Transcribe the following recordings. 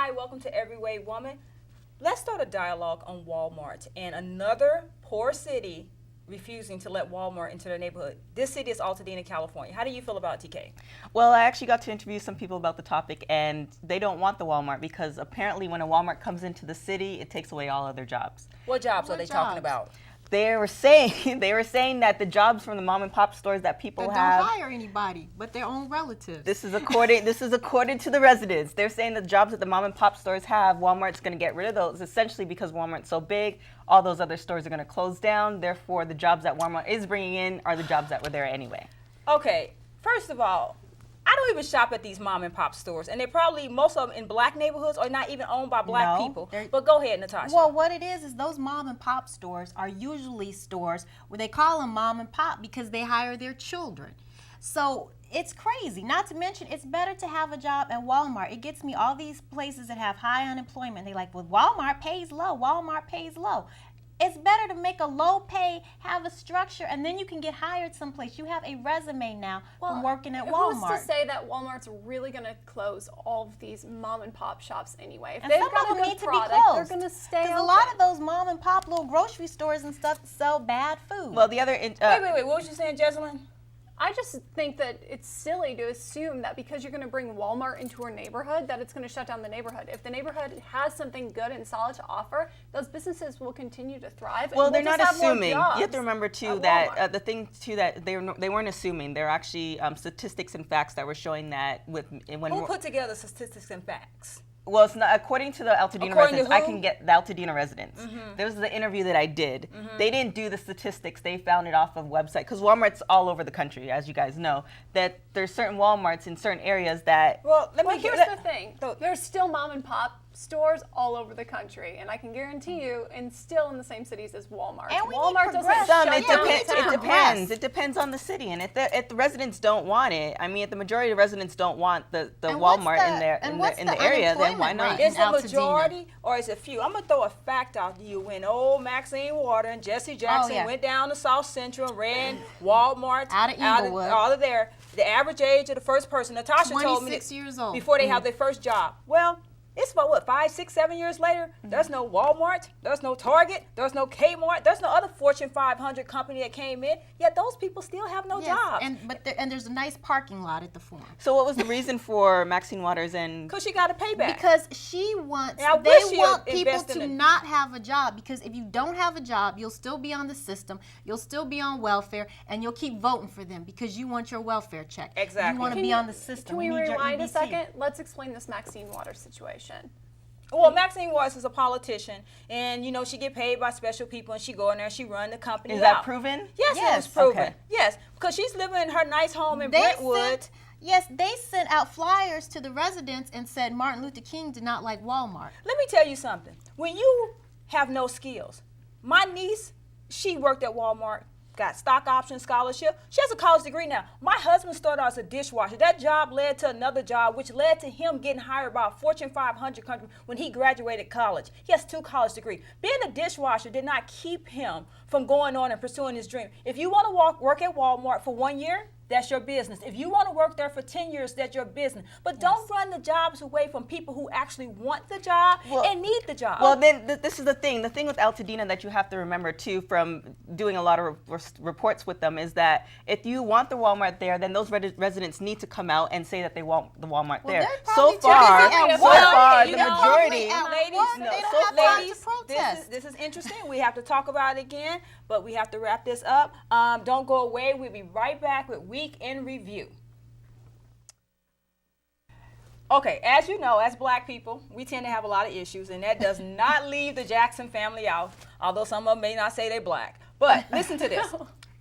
Hi, welcome to Every Way Woman. Let's start a dialogue on Walmart and another poor city refusing to let Walmart into their neighborhood. This city is Altadena, California. How do you feel about it, TK? Well, I actually got to interview some people about the topic, and they don't want the Walmart because apparently when a Walmart comes into the city, it takes away all other jobs. What jobs are they talking about? They were saying that the jobs from the mom and pop stores that people That have don't hire anybody but their own relatives. This is according to the residents. They're saying the jobs that the mom and pop stores have, Walmart's going to get rid of those essentially because Walmart's so big. All those other stores are going to close down. Therefore, the jobs that Walmart is bringing in are the jobs that were there anyway. Okay, first of all, I don't even shop at these mom and pop stores, and they probably, most of them in black neighborhoods, are not even owned by black people. But go ahead, Natasha. Well, what it is those mom and pop stores are usually stores where they call them mom and pop because they hire their children. So it's crazy. Not to mention, it's better to have a job at Walmart. It gets me all these places that have high unemployment. They like, well, Walmart pays low. Walmart pays low. It's better to make a low pay, have a structure, and then you can get hired someplace. You have a resume now from working at Walmart. Who's to say that Walmart's really going to close all of these mom and pop shops anyway? If And they've some got of them a need good to be product, closed. they're going to stay open. Because a lot of those mom and pop little grocery stores and stuff sell bad food. Well, the other wait, what was you saying, Jesselyn? I just think that it's silly to assume that because you're going to bring Walmart into a neighborhood that it's going to shut down the neighborhood. If the neighborhood has something good and solid to offer, those businesses will continue to thrive. Well, and they're we'll not just have more assuming. You jobs have to remember too at that Walmart. the thing too that they weren't assuming. There are actually statistics and facts that were showing that when Who put together statistics and facts? Well, it's not according to the Altadena According to residents. I who? can get the Altadena residents. There was the interview that I did. They didn't do the statistics. They found it off of website because Walmart's all over the country, as you guys know. That there's certain Walmarts in certain areas that. Well, let me Here's the thing. There's still mom and pop stores all over the country, and I can guarantee you, and still in the same cities as Walmart. And we need Walmart doesn't progress. shut It down depends. the town. It depends. It depends on the city, and if the residents don't want it, I mean, if the majority of the residents don't want the And what's Walmart in the area, then why unemployment not? rate? Is it Altadena. majority or is it few? I'm gonna throw a fact out to you. When old Maxine Water and Jesse Jackson yeah. went down to South Central and ran Walmart Out of Inglewood. all of there, the average age of the first person, Natasha told me, 26 years old. before they have their first job. Well, it's about what, 5, 6, 7 years later? There's no Walmart, there's no Target, there's no Kmart, there's no other Fortune 500 company that came in. Yet those people still have no jobs. And there's a nice parking lot at the Forum. So what was the reason for Maxine Waters and? Because she got a payback. Because she wants, And I they wish she'd want people invest in to it. not have a job, because if you don't have a job, you'll still be on the system, you'll still be on welfare, and you'll keep voting for them because you want your welfare check. Exactly. You want to Can be you- on the system. Can we You need your rewind a EBT. second? Let's explain this Maxine Waters situation. Well, Maxine Waters is a politician, and you know she get paid by special people, and she go in there and she run the company. Is that out. proven? Yes, Yes. it was proven. Okay. Yes, because she's living in her nice home in They Brentwood. they sent out flyers to the residents and said Martin Luther King did not like Walmart. Let me tell you something. When you have no skills, my niece, she worked at Walmart, got stock option scholarship. She has a college degree now. My husband started out as a dishwasher. That job led to another job, which led to him getting hired by a Fortune 500 company when he graduated college. He has 2 college degrees. Being a dishwasher did not keep him from going on and pursuing his dream. If you want to work at Walmart for 1 year, that's your business. If you want to work there for 10 years, that's your business. But don't run the jobs away from people who actually want the job and need the job. Well, then this is the thing. The thing with Altadena that you have to remember too, from doing a lot of reports with them, is that if you want the Walmart there, then those residents need to come out and say that they want the Walmart there. they're So probably far, typically at so work. far, You the know, majority. at ladies, work, no, they don't so have time to ladies, protest. this is interesting. We have to talk about it again, but we have to wrap this up. Don't go away. We'll be right back with Week in Review. Okay, as you know, as black people, we tend to have a lot of issues, and that does not leave the Jackson family out, although some of them may not say they're black. But listen to this.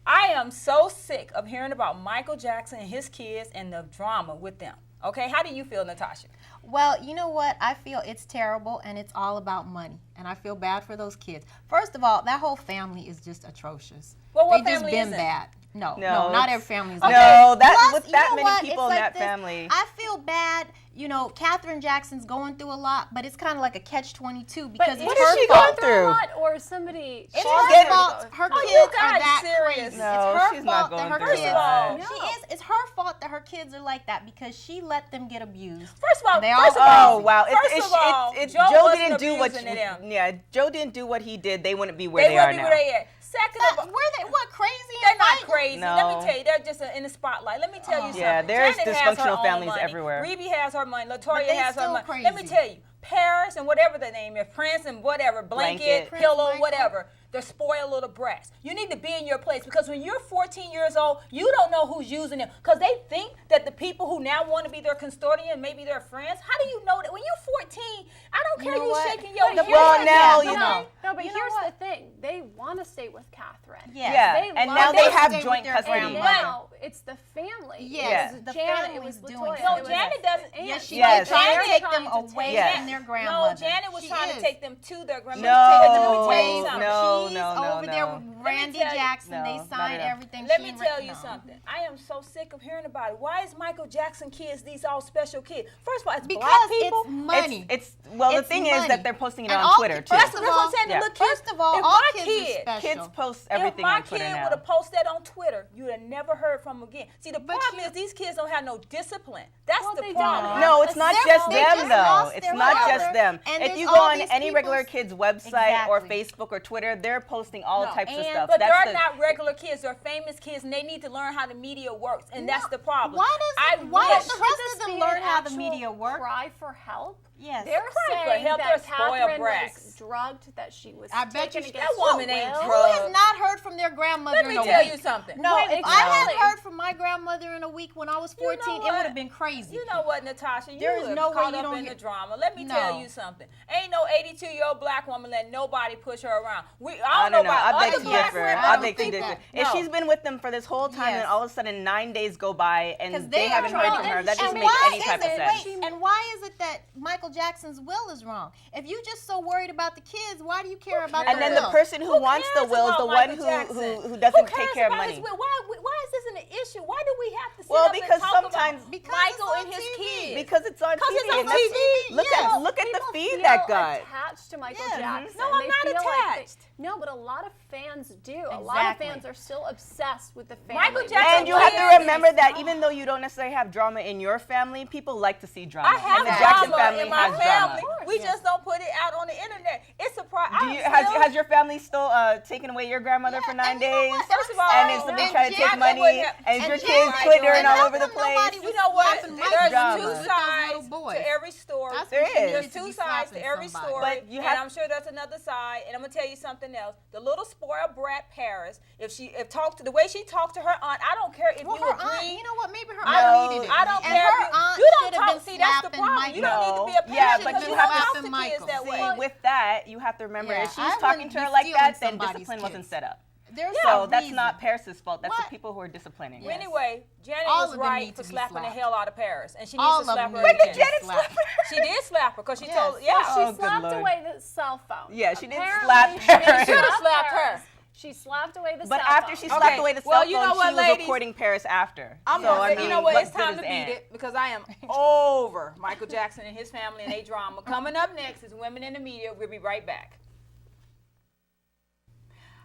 I am so sick of hearing about Michael Jackson and his kids and the drama with them. Okay, how do you feel, Natasha? Well, you know what? I feel it's terrible and it's all about money. And I feel bad for those kids. First of all, that whole family is just atrocious. Well, what they just family been is it? bad. No, No, not it's- every family's No, like that. that Plus, with that you know many what? people It's in like that this. family. I feel bad. You know, Katherine Jackson's going through a lot, but it's kind of like a catch-22 But because it's What her is she fault. going through? a lot, or somebody? It's caused her her to fault. go Her through kids it? you are guys that serious? crazy. No, it's her she's not fault that going her through kids. First of all, No. She is. It's her fault that her kids are like that because she let them get abused. First of all, They first are of all, Oh wow! First of all, Joe Joe wasn't didn't do what. abusing them. Yeah, Joe didn't do what he did. They wouldn't be where They they are wouldn't be now. where they at. Second of all, Were they what crazy? they're and not fighting? crazy. Let me No. tell you, they're just in the spotlight. Let me tell you something. Yeah, there's Janet has her dysfunctional own families money. everywhere. Rebe has her money. But Latoya they has her still money. Let me crazy. tell you, Paris and whatever the name is, Prince and whatever, blanket, Blanket. pillow, Prince, whatever. They're spoiled little brats. You need to be in your place because when you're 14 years old, you don't know who's using them because they think that the people who now want to be their custodian, maybe their friends. How do you know that when you're 14? I don't care know you what? shaking your But head. Well, here's the now thing. you know. No, but You know here's what? the thing: they want to stay with Catherine. Yes. Yeah, They and love now it. they They have stay joint with their custody. And grandmother. now it's the family. Yes, It was the Janet, it family's was doing Latoya, something. No, it was Janet doesn't. Yes, she Yes. was trying to Janet take trying them to away Yes. from their No, grandmother. Janet was She trying to is. take them to their grandmother. No, Let me tell you something. no, She's no, over there no. with Randy tell you- Jackson. No, They not signed at all. everything. Let She me and tell you no. something. I am so sick of hearing about it. Why is Michael Jackson kids these all special kids? First of all, it's Because black people. it's money. It's well, the It's thing is money. that they're posting it And on all Twitter kids- too. First That's of what I'm all- saying. Yeah. Look, First of all, if all my kids kid, are special. Kids post if everything my on Twitter kid now. would have posted that on Twitter, you would have never heard from them again. See, the But problem you- is these kids don't have no discipline. That's Well, the they problem. don't. No, it's not They're- just they them just though. lost It's their not mother, just them. and If there's you go all on these any regular people's- kid's website or Exactly. Facebook or Twitter, they're posting all No. types of And- stuff. But That's they're the- not regular kids. They're famous kids, and they need to learn how the media works. And that's the problem. Why I don't wish- the rest of them Be learn an how the actual media work? Cry for help. Yes. They're Cry for saying help, that they're spoiled Catherine brats. was drugged, that she was I bet taken you against that woman her ain't will. drugged. Who has not heard from their grandmother Let in me a tell week? you something. No, Wait, if I had exactly. heard from my grandmother in a week when I was 14, it what? would have been crazy. You know what, Natasha? You There is are no way caught you up don't in hear- the drama. Let me No. tell you something. Ain't no 82-year-old black woman let nobody push her around. I don't know. about I beg other to black differ. women. I I don't beg to think differ. that. If No. she's been with them for this whole time, Yes. and all of a sudden 9 days go by and Because they haven't heard from her, that doesn't make any type of sense. And why is it that Michael Jackson's will is wrong? If you're just so worried about the kids, why do you care about And their then the will? person who wants the cares will is about the one Michael who Jackson? doesn't Who take cares care of about money. his will? Why is this an issue? Why do we have to sit Well, up because and talk sometimes- about Because Michael it's and on his TV. kids? Because it's on 'Cause TV. it's on and that's- TV, Look yes. at the People feed feel that got. attached to Michael Yeah. Jackson. No, I'm They not feel attached. no, but a lot of fans do. A lot of Exactly. fans are still obsessed with the family. Michael with Jackson And the you have to Yes. remember that even though you don't necessarily have drama in your family, people like to see drama. I have and the Jackson drama family in my has family. drama. We just don't put it out on the internet. It's a problem. Has your family still taken away your grandmother for 9 and you know days? what? First of all, And is somebody and trying to take Jackson money? would have- And is your and kids Jackson twittering would all have- over the Nobody place? was You know what? slapping There's Michael drama. two with those sides little boys. to every story. That's There when she is. needed There's to two be sides to slapping every somebody. story, But you and have- I'm sure there's another side. And I'm gonna tell you something else. The little spoiled brat Paris, the way she talked to her aunt, I don't care if Well, you her agree. aunt, you know what? Maybe her No, aunt needed it. I don't and care. her if aunt you don't should have talk. been See, that's the slapping problem. You Michael. don't need to be a parent Yeah, but because you you have don't to- talk to kids Michael. that See, way. with that, you have to remember Yeah, if she's I talking wouldn't to her be like stealing that, then somebody's discipline wasn't kids. set up. There's So a that's reason. not Paris's fault. That's the What? people who are disciplining. Yes. Anyway, Janet All was of them right need for to be slapping the slapped. hell out of Paris, and she All needs to of slap them her need to again. be Janet slapped. slap her? She did slap her because she Yes. told. She Yeah, Oh, good slapped Lord. away the cell phone. Yeah, she did Apparently, slap she Paris. Should have slapped her. Paris. She slapped away the But cell after phone. she Okay, slapped away the cell well, phone, you know what, she was ladies? recording Paris after. I'm so, I you mean, know what? It's good time is to beat Aunt? it because I am over Michael Jackson and his family and their drama. Coming up next is Women in the Media. We'll be right back.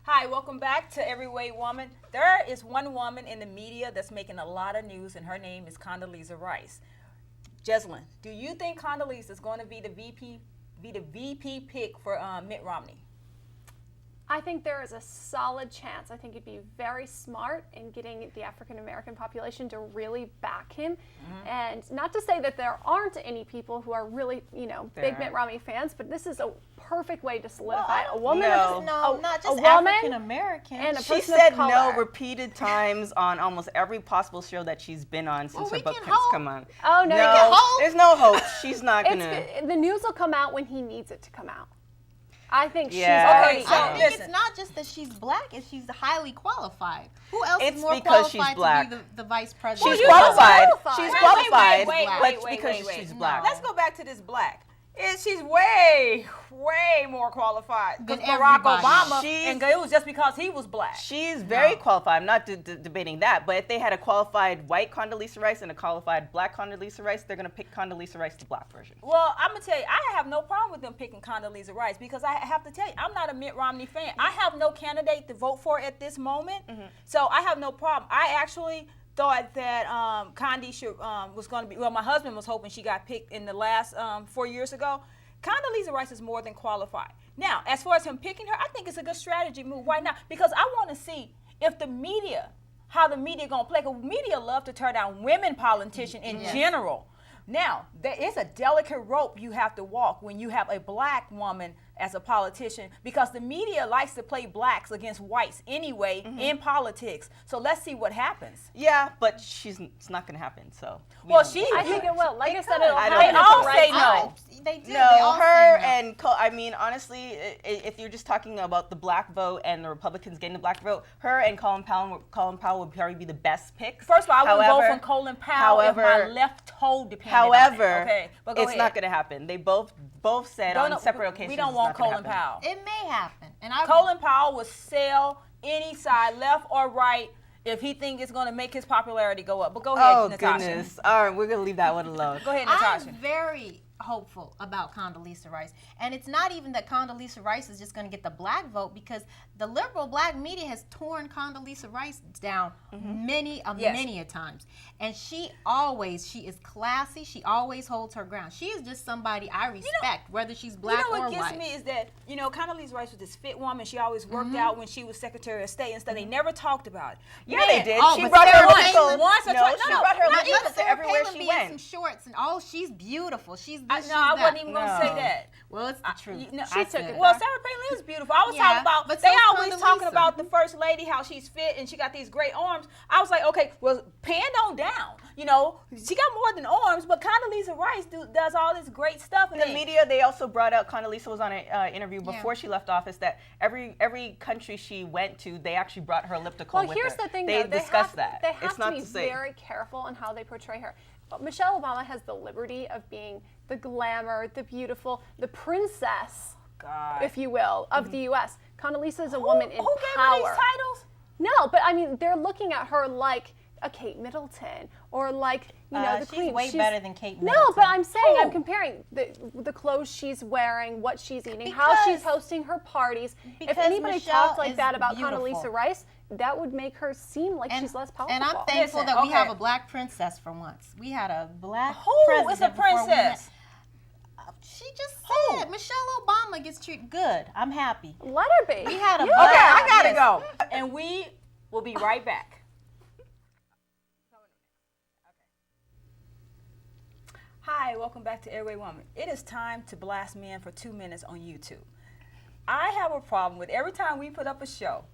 Hi, welcome back to Everyway Woman. There is one woman in the media that's making a lot of news, and her name is Condoleezza Rice. Jeslyn, do you think Condoleezza is going to be the VP pick for Mitt Romney? I think there is a solid chance. I think he'd be very smart in getting the African American population to really back him. And not to say that there aren't any people who are really, big Mitt Romney fans, but this is a perfect way to solidify a woman, No. No, not just a woman African American. and a She person said of color. no repeated times on almost every possible show that she's been on since Well, her we book can has hope. come out. Oh, no, you No, can hope. there's no hope. She's not gonna. The news will come out when he needs it to come out. I think Yeah. she's already Okay, so I out. think listen. it's not just that she's black; it's she's highly qualified. Who else It's is more because she's qualified black. to be the vice president? She's you qualified. qualified. She's Wait, qualified, wait, but wait, wait, because wait, wait. she's black. Let's go back to this black. She's way more qualified Than because Barack everybody. Obama, She's- and it was just because he was black. She's very qualified. I'm not debating that. But if they had a qualified white Condoleezza Rice and a qualified black Condoleezza Rice, they're going to pick Condoleezza Rice, the black version. Well, I'm gonna tell you, I have no problem with them picking Condoleezza Rice because I have to tell you, I'm not a Mitt Romney fan. I have no candidate to vote for at this moment, so I have no problem. I actually thought that Condi was going to be. Well, my husband was hoping she got picked in the last 4 years ago. Condoleezza Rice is more than qualified. Now, as far as him picking her, I think it's a good strategy move. Why not? Because I want to see if the media, how the media going to play. Because media love to tear down women politicians in general. Now, there is a delicate rope you have to walk when you have a black woman as a politician because the media likes to play blacks against whites anyway in politics. So let's see what happens. Yeah, but it's not going to happen. So. Well, I think it will. Like I said, could. it'll I happen. don't at know. the All right say time. no. They do. They No, all her say no. and I mean, honestly, if you're just talking about the black vote and the Republicans getting the black vote, her and Colin Powell would probably be the best picks. First of all, I would vote However- for Colin Powell if my however- left toe depended However, on it. Okay, but go it's ahead. not going to happen. They both said on separate occasions. We don't it's want not gonna Colin happen. Powell. It may happen, and I Colin Powell will sell any side, left or right, if he thinks it's going to make his popularity go up. But go ahead, Oh Natasha. goodness! All right, we're going to leave that one alone. Go ahead, I'm Natasha. very hopeful about Condoleezza Rice. And it's not even that Condoleezza Rice is just going to get the black vote because the liberal black media has torn Condoleezza Rice down many a times. And she is classy. She always holds her ground. She is just somebody I respect, whether she's black You know or what gets white. me is that, Condoleezza Rice was this fit woman. She always worked out when she was Secretary of State and stuff. They never talked about it. Yeah, Man, they did. oh, She but brought her Sarah elliptical. Palin- once or No, twice- she no, brought her not elliptical Let to Sarah everywhere Palin she be in some went. shorts and she's beautiful. She's this, she's No, I that. wasn't even going to say No. that. Well, it's the truth. She I took said it. Well, Sarah Palin is beautiful. I was Yeah, talking about, but they so is always talking Condoleezza. about the first lady, how she's fit and she got these great arms. I was like, okay, well, pan on down. She got more than arms, but Condoleezza Rice does all this great stuff. And The then- media, they also brought out, Condoleezza was on an interview before she left office, that every country she went to, they actually brought her elliptical Well, with here's her. the thing, They though. discussed that. They have it's not to be say. very careful in how they portray her. But Michelle Obama has the liberty of being the glamour, the beautiful, the princess, God. if you will, of the U.S. Condoleezza is a woman in who gave power. her these titles? No, but I mean, they're looking at her like a Kate Middleton or like, the she's queen. way better than Kate No, Middleton. but I'm saying, I'm Who? comparing the clothes she's wearing, what she's eating, how she's Because- hosting her parties. If because anybody Michelle talked like is that about beautiful. Condoleezza Rice, that would make her seem like she's less powerful. And I'm thankful Listen, that we have okay. a black princess for once. We had a black Who president. is a before we had- princess? She just said Michelle Obama gets treated good. I'm happy. Let her be. We had a Okay, black I gotta yes. go. And we will be right back. Hi, welcome back to Airway Woman. It is time to blast men for 2 minutes on YouTube. I have a problem with every time we put up a show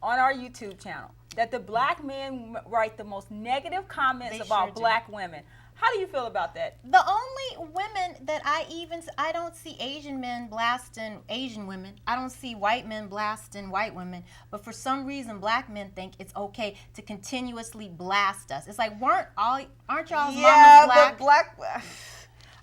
on our YouTube channel that the black men write the most negative comments They about sure do. black women. How do you feel about that? The only women that I don't see Asian men blasting Asian women. I don't see white men blasting white women. But for some reason, black men think it's okay to continuously blast us. It's like, aren't y'all's Yeah, mamas black? but black.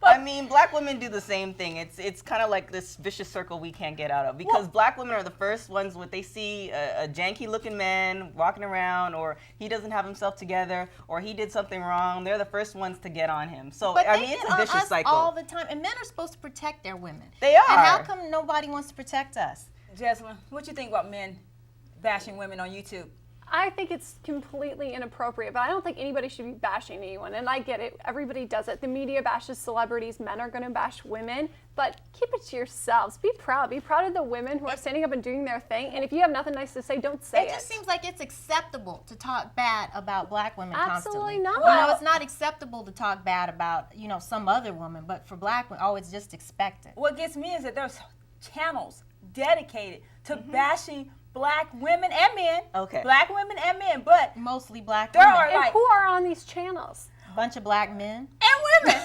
I mean, black women do the same thing. It's kind of like this vicious circle we can't get out of because black women are the first ones when they see a janky-looking man walking around, or he doesn't have himself together, or he did something wrong. They're the first ones to get on him. So But I they mean, it's get a on vicious us cycle. all the time, and men are supposed to protect their women. They are. And how come nobody wants to protect us? Jasmine, what you think about men bashing women on YouTube? I think it's completely inappropriate, but I don't think anybody should be bashing anyone. And I get it. Everybody does it. The media bashes celebrities. Men are going to bash women. But keep it to yourselves. Be proud. Be proud of the women who are standing up and doing their thing. And if you have nothing nice to say, don't say it. It just seems like it's acceptable to talk bad about black women Absolutely constantly. not. It's not acceptable to talk bad about, some other woman, but for black women, it's just expected. What gets me is that there's channels dedicated to bashing black women and men. Okay. Black women and men, but Mostly black There women. are- And like- who are on these channels? Bunch of black men. and women.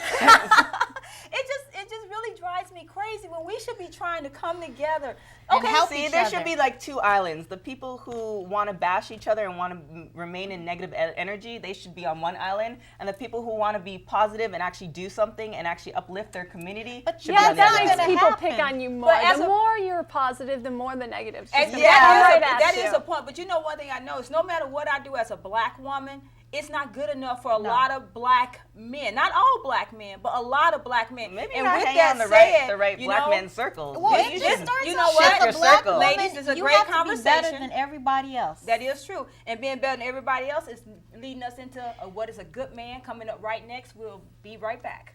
it just really drives me crazy when we should be trying to come together. and help See, each there other. should be like two islands. The people who want to bash each other and want to remain in negative energy, they should be on one island. And the people who want to be positive and actually do something and actually uplift their community But should yeah, be on the that's other not Sometimes island. gonna people pick happen. on you more. as The a- more you're positive, the more the negatives. And just Yeah. come right that at is you. a point. But you know one thing I know is no matter what I do as a black woman, it's not good enough for a No. lot of black men. Not all black men, but a lot of black men. Maybe and not with hang that on the said, right you black know, men circles. Well, Maybe it you just should starts you know off what? as a your black circle. woman, Ladies, it's a you great have to be better conversation. than everybody else. That is true. And being better than everybody else is leading us into what is a good man. Coming up right next. We'll be right back.